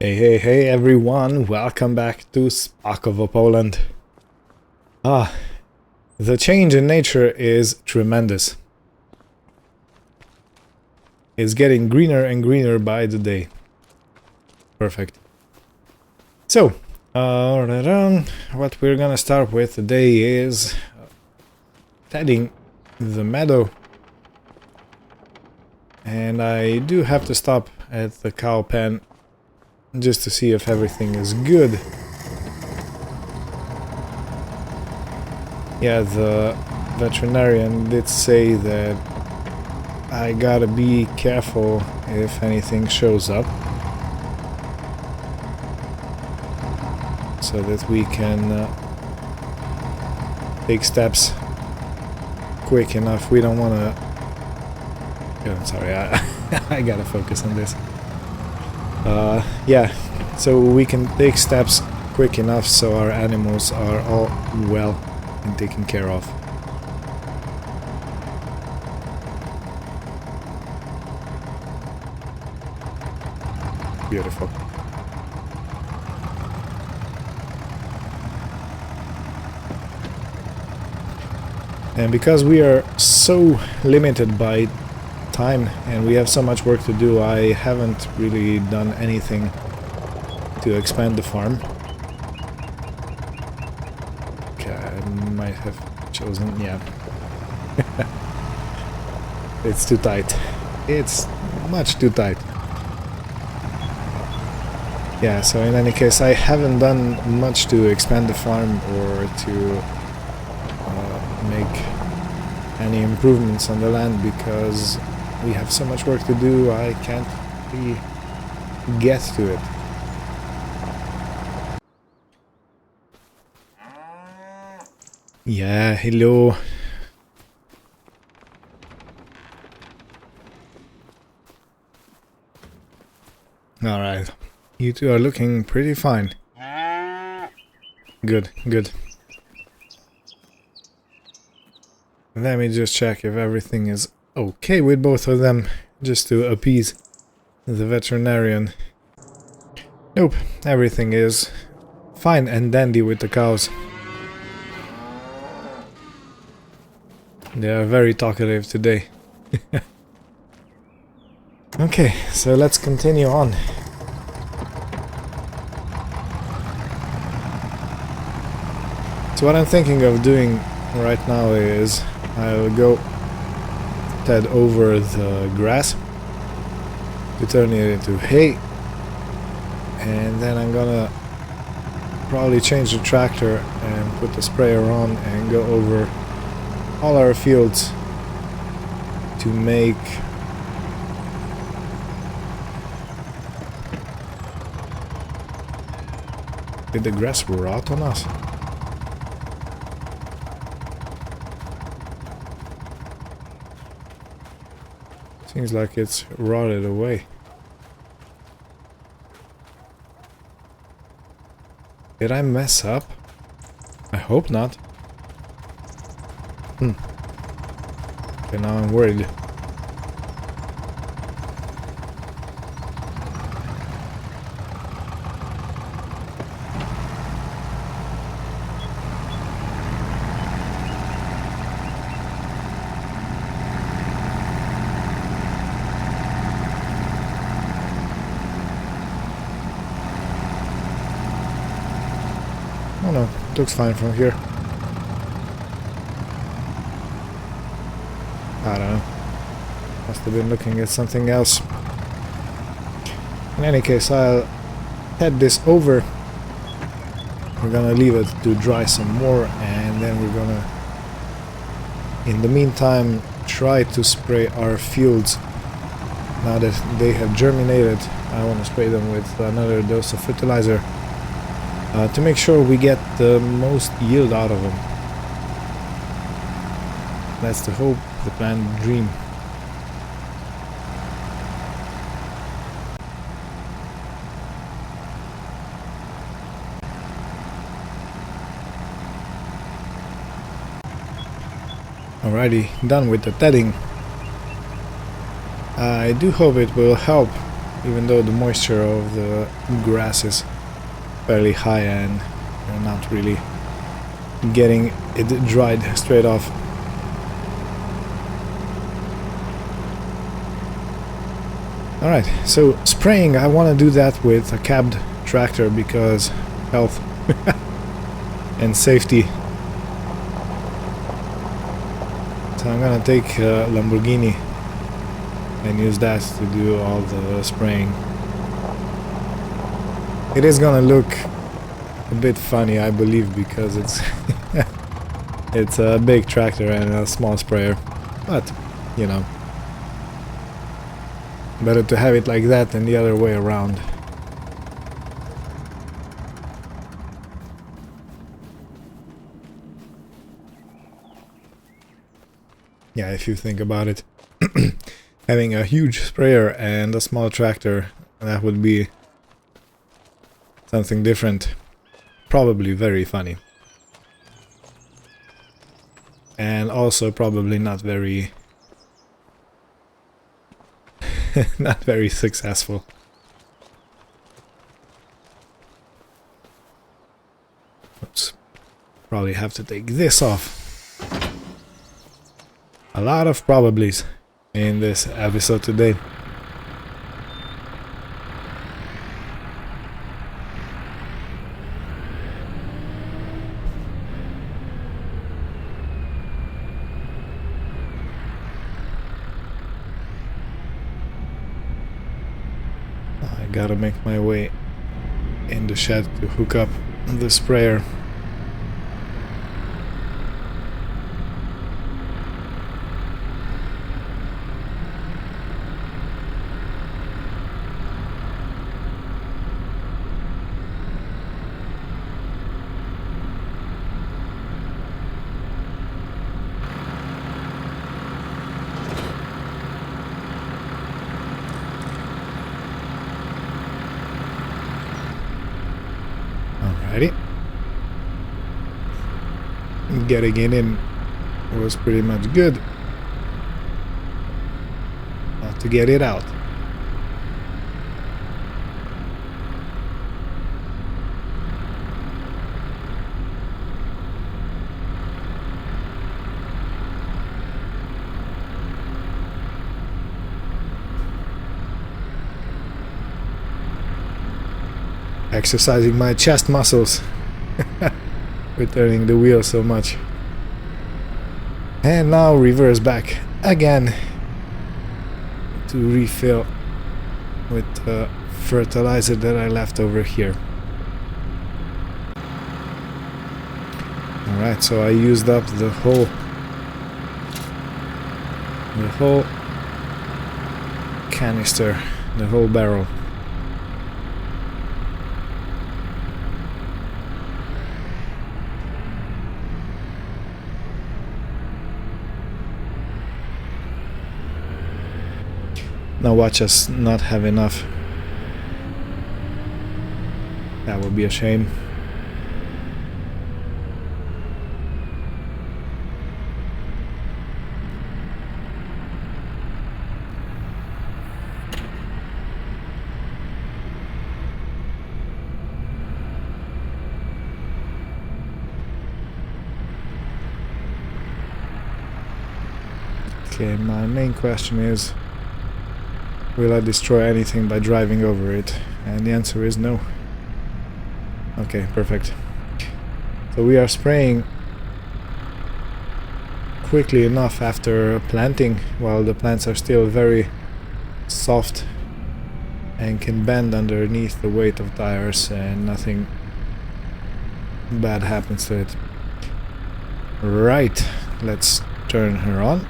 Hey everyone, welcome back to Spakovo, Poland. The change in nature is tremendous. It's getting greener and greener by the day. Perfect. So, what we're gonna start with today is tedding the meadow. And I do have to stop at the cow pen just to see if everything is good. Yeah, the veterinarian did say that I gotta be careful if anything shows up, so that we can take steps quick enough. We don't want to... Oh, sorry, I gotta focus on this. Yeah, so we can take steps quick enough so our animals are all well and taken care of. Beautiful. And because we are so limited by time and we have so much work to do, I haven't really done anything to expand the farm. Okay, I might have chosen... yeah. It's too tight. It's much too tight. Yeah, so in any case, I haven't done much to expand the farm or to make any improvements on the land because we have so much work to do. I can't really get to it. Yeah, hello. Alright, you two are looking pretty fine. Good, good. Let me just check if everything is okay with both of them, just to appease the veterinarian. Nope, everything is fine and dandy with the cows. They are very talkative today. Okay, so let's continue on. So what I'm thinking of doing right now is I'll go ted over the grass to turn it into hay, and then I'm gonna probably change the tractor and put the sprayer on and go over all our fields to make Did the grass rot on us? Seems like it's rotted away. Did I mess up? I hope not. Okay, now I'm worried. Oh no, it looks fine from here. I don't know. Must have been looking at something else. In any case, I'll head this over. We're gonna leave it to dry some more, and then we're gonna, in the meantime, try to spray our fields. Now that they have germinated, I want to spray them with another dose of fertilizer. To make sure we get the most yield out of them. That's the hope, the plan, the dream. Alrighty, done with the tedding. I do hope it will help even though the moisture of the grass is fairly high and you're not really getting it dried straight off. Alright, so spraying, I want to do that with a cabbed tractor because health and safety. So I'm gonna take a Lamborghini and use that to do all the spraying. It is gonna look a bit funny, I believe, because it's it's a big tractor and a small sprayer, but you know, better to have it like that than the other way around. Yeah, if you think about it, having a huge sprayer and a small tractor, that would be something different. Probably very funny. And also probably not very not very successful. Oops. Probably have to take this off. A lot of probablys in this episode today. I gotta make my way in the shed to hook up the sprayer. Alrighty. Getting it in was pretty much good. Now to get it out. Exercising my chest muscles with turning the wheel so much. And now reverse back again to refill with the fertilizer that I left over here. Alright, so I used up the whole canister, the whole barrel. Now watch us not have enough. That would be a shame. Okay, my main question is, will I destroy anything by driving over it? And the answer is no. Okay, perfect. So we are spraying quickly enough after planting, while the plants are still very soft and can bend underneath the weight of tires and nothing bad happens to it. Right, let's turn her on.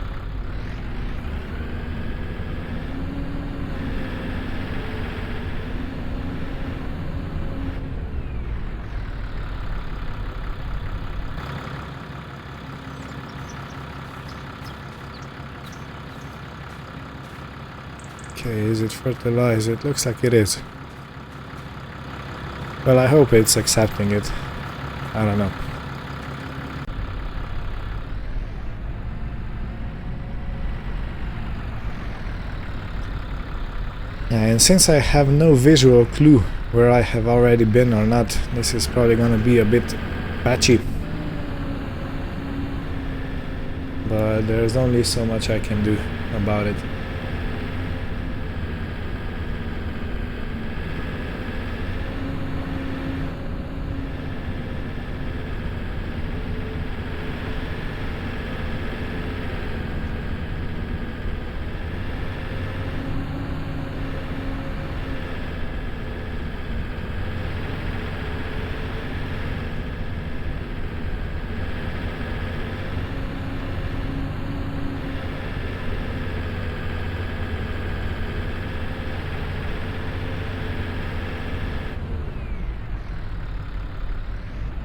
Okay, is it fertilized? It looks like it is. Well, I hope it's accepting it. I don't know. And since I have no visual clue where I have already been or not, this is probably gonna be a bit patchy. But there's only so much I can do about it.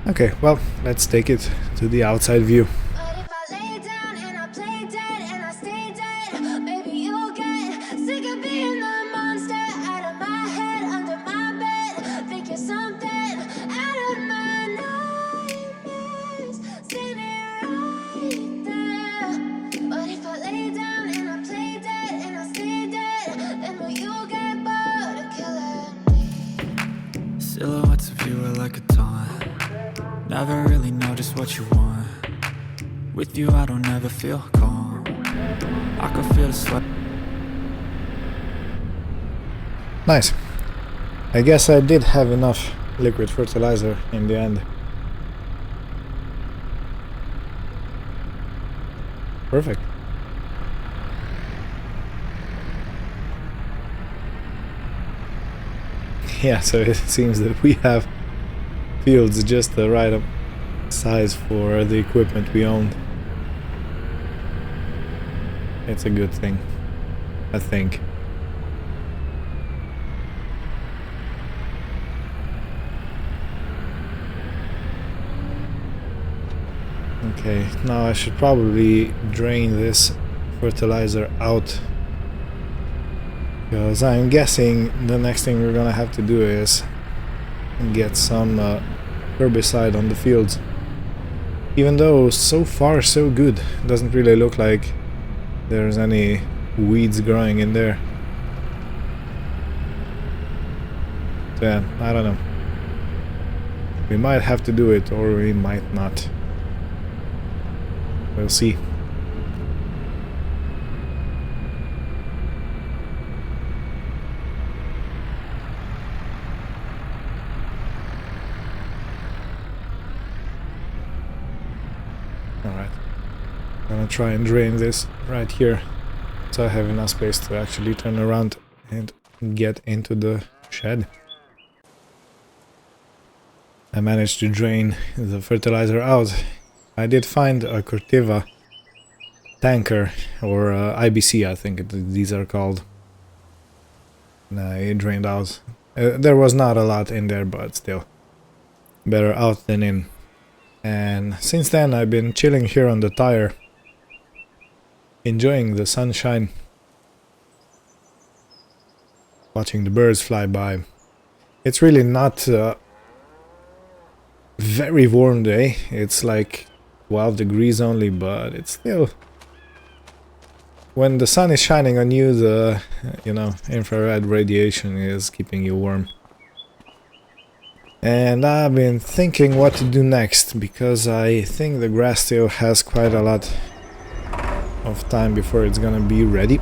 Okay, well, let's take it to the outside view. But if I lay down and I play dead and I stay dead, maybe you'll get sick of being the monster out of my head, under my bed. Think you're something out of my nightmares, standing right there. But if I lay down and I play dead and I stay dead, then will you get bored of killing me? Silhouettes of you are like a taunt. Never really know just what you want. With you I don't ever feel calm. I can feel the sweat. Nice. I guess I did have enough liquid fertilizer in the end. Perfect. Yeah, so it seems that we have fields just the right size for the equipment we own. It's a good thing, I think. Okay, now I should probably drain this fertilizer out, because I'm guessing the next thing we're gonna have to do is get some herbicide on the fields. Even though so far so good, doesn't really look like there's any weeds growing in there. So yeah, I don't know. We might have to do it or we might not. We'll see. Alright, I'm gonna try and drain this right here, so I have enough space to actually turn around and get into the shed. I managed to drain the fertilizer out. I did find a Corteva tanker, or IBC I think these are called. And I drained out. There was not a lot in there, but still. Better out than in. And since then I've been chilling here on the tire, enjoying the sunshine, watching the birds fly by. It's really not a very warm day, it's like 12 degrees only, but it's still... When the sun is shining on you, the, infrared radiation is keeping you warm. And I've been thinking what to do next, because I think the grass still has quite a lot of time before it's gonna be ready.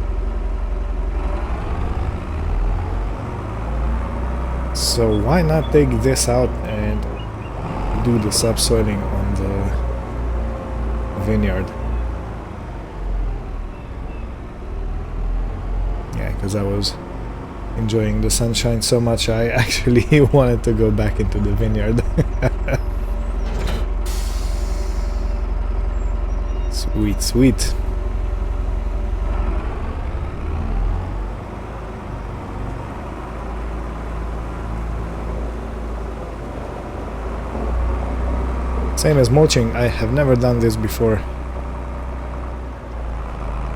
So why not take this out and do the subsoiling on the vineyard? Yeah, because I was enjoying the sunshine so much, I actually wanted to go back into the vineyard. Sweet, sweet. Same as mulching, I have never done this before.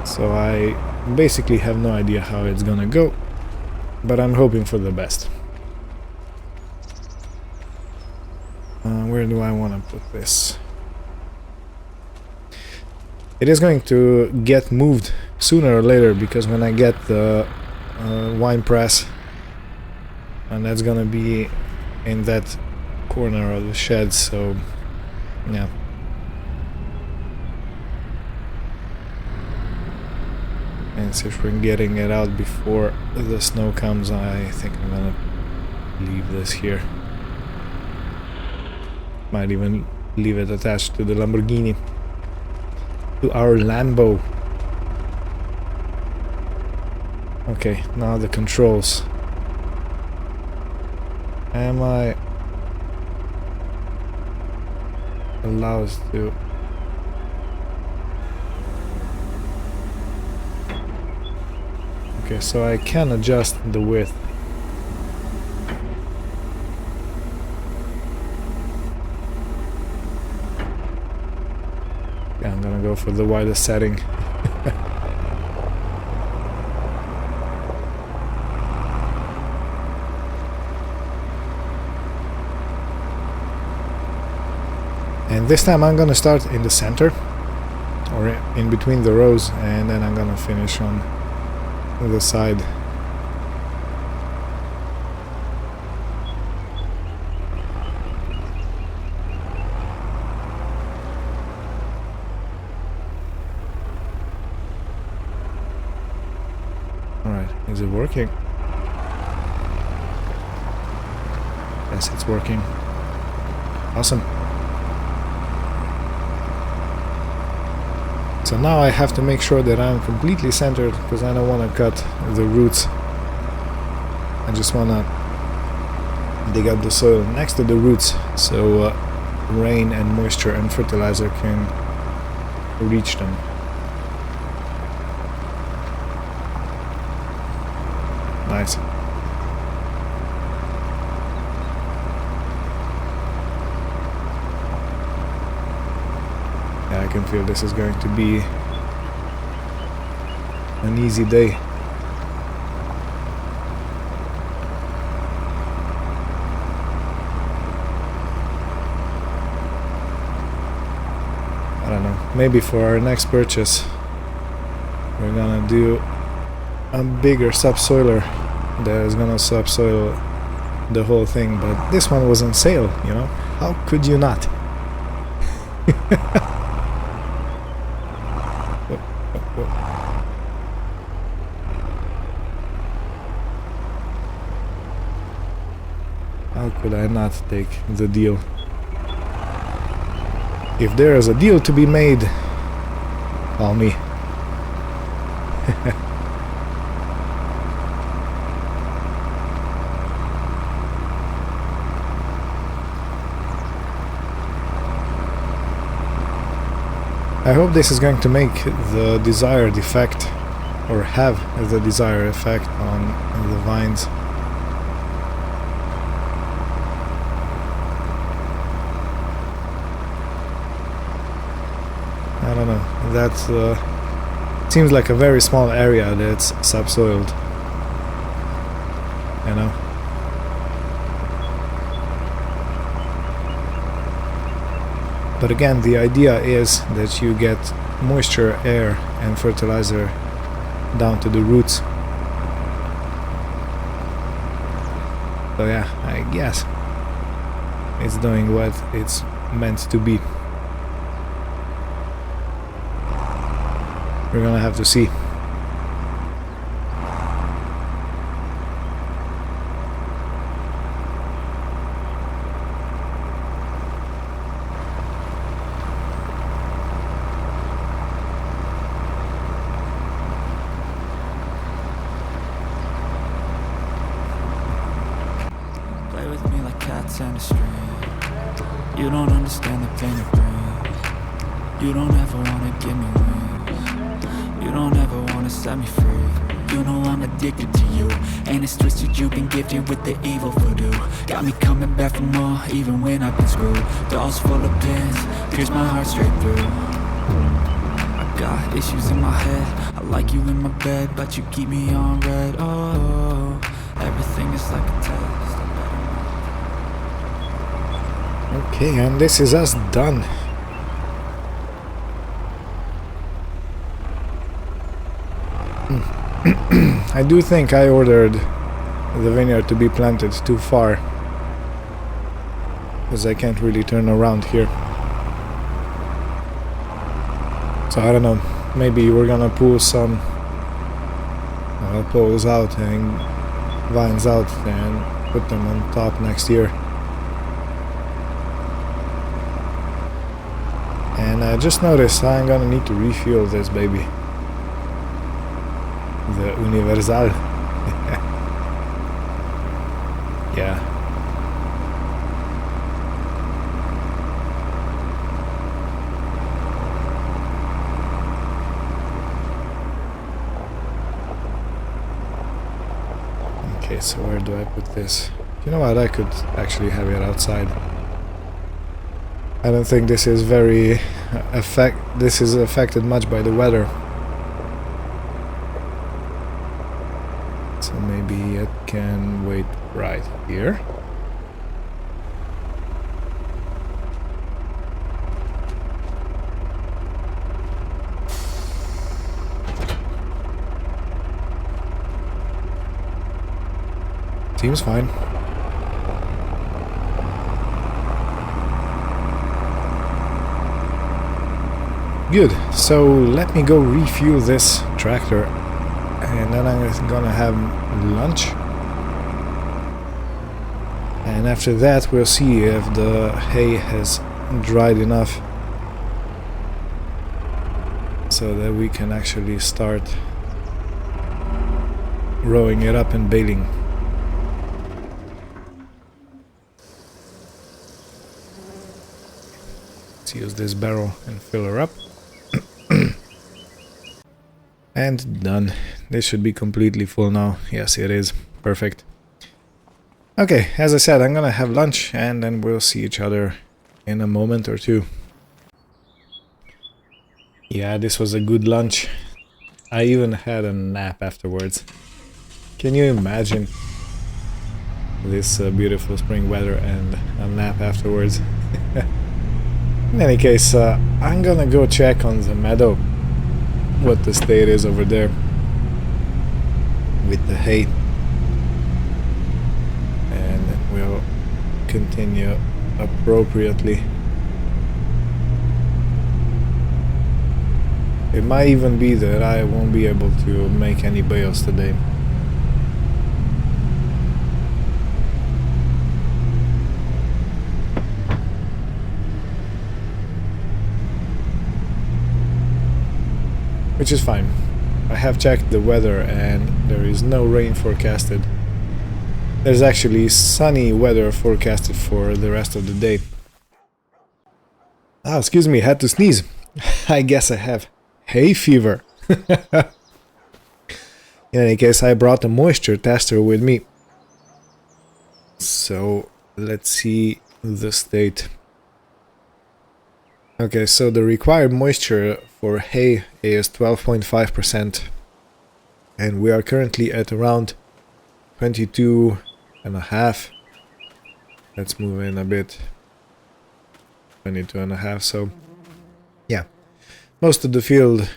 So I basically have no idea how it's gonna go. But I'm hoping for the best. Where do I want to put this? It is going to get moved sooner or later, because when I get the wine press, and that's gonna be in that corner of the shed, so yeah. And since we're getting it out before the snow comes, I think I'm gonna leave this here. Might even leave it attached to the Lamborghini, to our Lambo. Okay, now the controls. Am I allowed to? Okay, so I can adjust the width. Yeah, I'm gonna go for the widest setting. And this time I'm gonna start in the center, or in between the rows, and then I'm gonna finish on the side. Alright, is it working? Yes, it's working. Awesome. So now I have to make sure that I'm completely centered, because I don't want to cut the roots. I just want to dig up the soil next to the roots, so rain and moisture and fertilizer can reach them. Nice. Yeah, I can feel this is going to be an easy day. I don't know, maybe for our next purchase we're gonna do a bigger subsoiler that is gonna subsoil the whole thing, but this one was on sale, you know? How could you not? How could I not take the deal? If there is a deal to be made, call me. I hope this is going to make the desired effect, or have the desired effect on the vines. I don't know, that seems like a very small area that's subsoiled, you know? But again, the idea is that you get moisture, air and fertilizer down to the roots. So yeah, I guess it's doing what it's meant to be. We're gonna have to see. Play with me like cats and a string. You don't understand the pain it brings. You don't ever wanna give me wings. You don't ever wanna set me free. You know I'm addicted to you, and it's twisted. You've been gifted with the evil voodoo. Got me coming back for more, even when I've been screwed. Dolls full of pins, pierce my heart straight through. I got issues in my head. I like you in my bed, but you keep me on red. Oh, everything is like a test. Okay, and this is us done. I do think I ordered the vineyard to be planted too far, because I can't really turn around here. So I don't know, maybe we're gonna pull some poles out and vines out and put them on top next year. And I just noticed I'm gonna need to refuel this baby. The Universal. Yeah. Okay, so where do I put this? You know what, I could actually have it outside. I don't think this is very this is affected much by the weather. So maybe it can wait right here. Seems fine. Good, so let me go refuel this tractor and then I'm gonna have lunch. And after that we'll see if the hay has dried enough so that we can actually start rowing it up and baling. Let's use this barrel and fill her up. And done. This should be completely full now. Yes, it is. Perfect. Okay, as I said, I'm gonna have lunch and then we'll see each other in a moment or two. Yeah, this was a good lunch. I even had a nap afterwards. Can you imagine this beautiful spring weather and a nap afterwards? In any case, I'm gonna go check on the meadow, what the state is over there with the hay, and we'll continue appropriately. It might even be that I won't be able to make any bales today. Which is fine. I have checked the weather and there is no rain forecasted. There's actually sunny weather forecasted for the rest of the day. Ah, excuse me, had to sneeze. I guess I have hay fever. In any case, I brought a moisture tester with me. So let's see the state. Okay, so the required moisture for hay is 12.5%, and we are currently at around 22.5. Let's move in a bit. 22.5, so yeah. Most of the field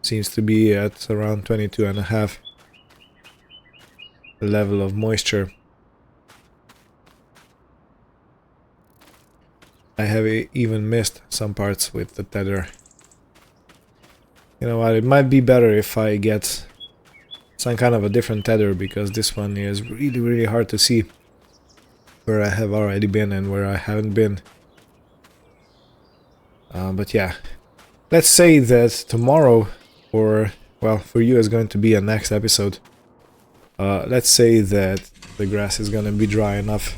seems to be at around 22.5 level of moisture. I have even missed some parts with the tether. You know what, it might be better if I get some kind of a different tether, because this one is really hard to see where I have already been and where I haven't been. But yeah, let's say that tomorrow, or well, for you is going to be a next episode. Let's say that the grass is gonna be dry enough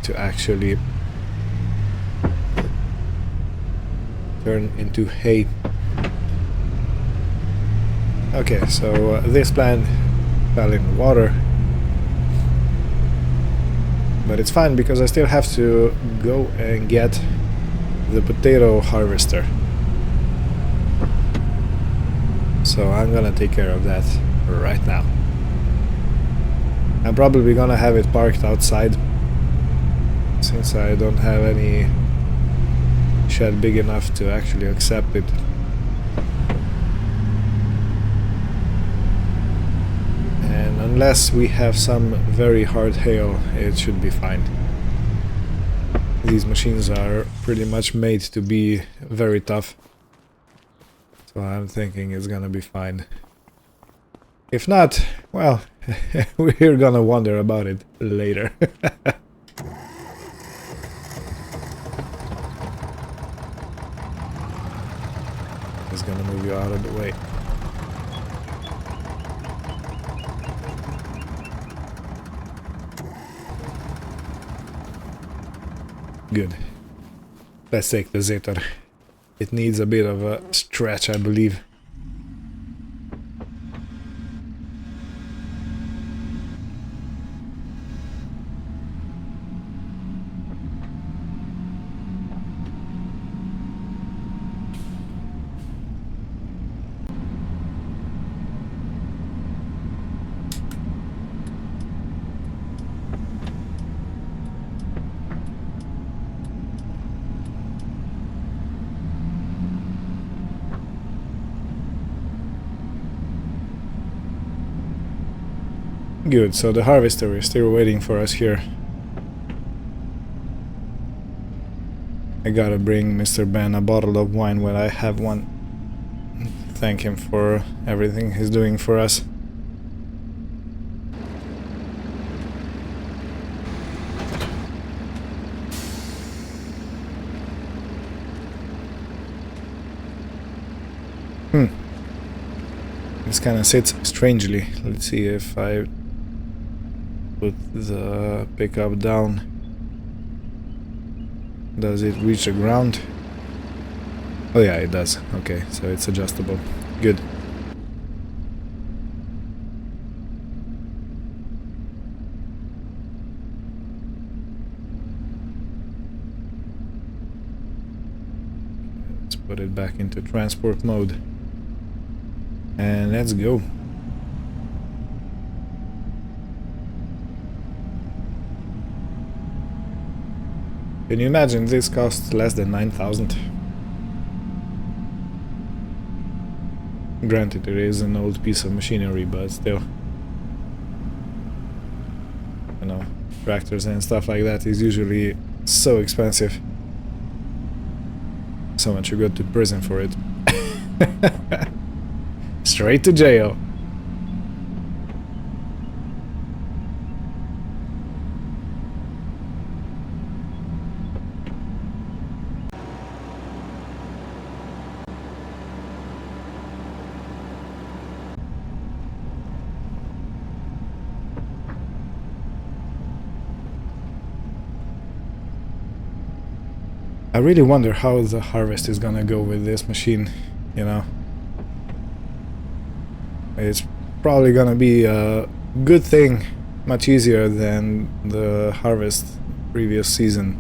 to actually turn into hay. Okay, so this plant fell in water, but it's fine because I still have to go and get the potato harvester. So I'm gonna take care of that right now. I'm probably gonna have it parked outside, since I don't have any shed big enough to actually accept it. unless we have some very hard hail, it should be fine. These machines are pretty much made to be very tough. So I'm thinking it's gonna be fine. If not, well, we're gonna wonder about it later. Just gonna move you out of the way. Good. Let's take the Zetor. It needs a bit of a stretch, I believe. Good, so the harvester is still waiting for us here. I gotta bring Mr. Ben a bottle of wine when I have one. Thank him for everything he's doing for us. This kind of sits strangely. Let's see if I put the pickup down. Does it reach the ground? Oh yeah, it does. Okay, so it's adjustable. Good. Let's put it back into transport mode. And let's go. Can you imagine this costs less than 9,000? Granted, it is an old piece of machinery, but still. You know, tractors and stuff like that is usually so expensive. So much you go to prison for it. Straight to jail. I really wonder how the harvest is gonna go with this machine, you know. It's probably gonna be a good thing, much easier than the harvest previous season.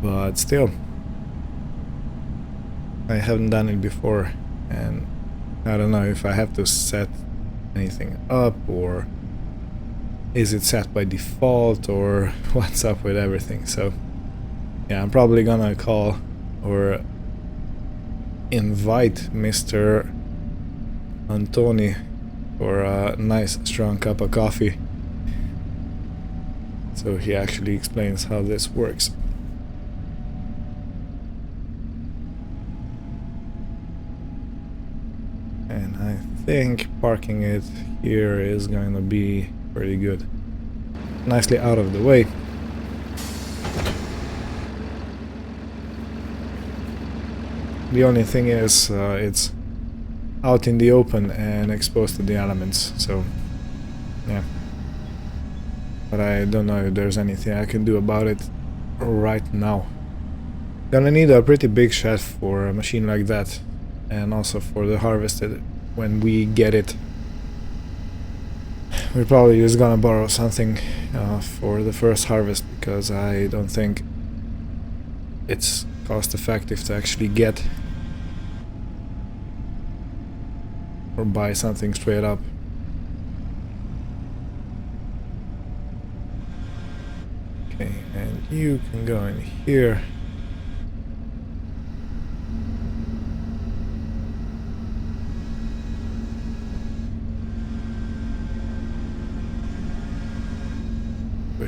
But still, I haven't done it before, and I don't know if I have to set anything up, or is it set by default, or what's up with everything. So yeah, I'm probably gonna call or invite Mr. Antoni for a nice strong cup of coffee, so he actually explains how this works. And I think parking it here is going to be pretty good. Nicely out of the way. The only thing is, it's out in the open and exposed to the elements, so yeah. But I don't know if there's anything I can do about it right now. Gonna need a pretty big shed for a machine like that, and also for the harvested when we get it. We're probably just gonna borrow something for the first harvest, because I don't think it's cost effective to actually get or buy something straight up. Okay, and you can go in here.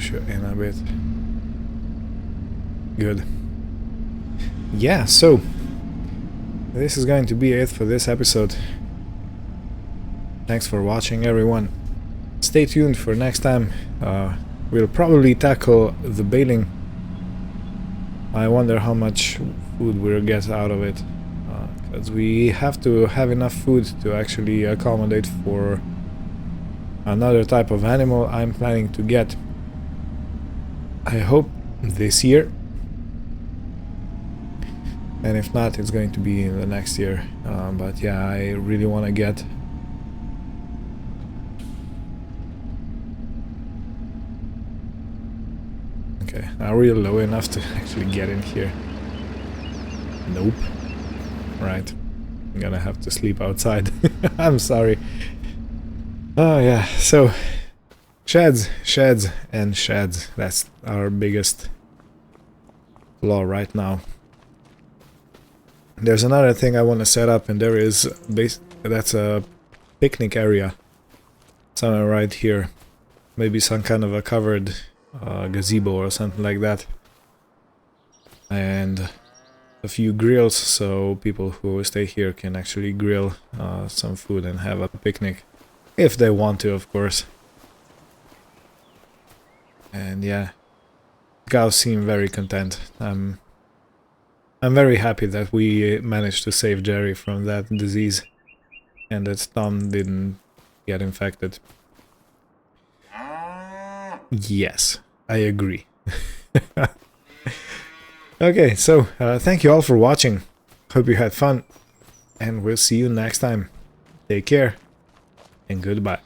push you in a bit. Good. Yeah, so this is going to be it for this episode. Thanks for watching, everyone. Stay tuned for next time. We'll probably tackle the baling. I wonder how much food we'll get out of it, because we have to have enough food to actually accommodate for another type of animal I'm planning to get. I hope this year, and if not, it's going to be in the next year. But yeah, I really want to get okay, are we low enough to actually get in here? Nope. Right. I'm gonna have to sleep outside. I'm sorry. Oh yeah, so sheds, and sheds. That's our biggest flaw right now. There's another thing I want to set up, and there is that's a picnic area somewhere right here. Maybe some kind of a covered gazebo or something like that, and a few grills so people who stay here can actually grill some food and have a picnic if they want to, of course. And yeah, cows seem very content. I'm very happy that we managed to save Jerry from that disease and that Tom didn't get infected. Yes, I agree. Okay, so thank you all for watching. Hope you had fun, and we'll see you next time. Take care, and goodbye.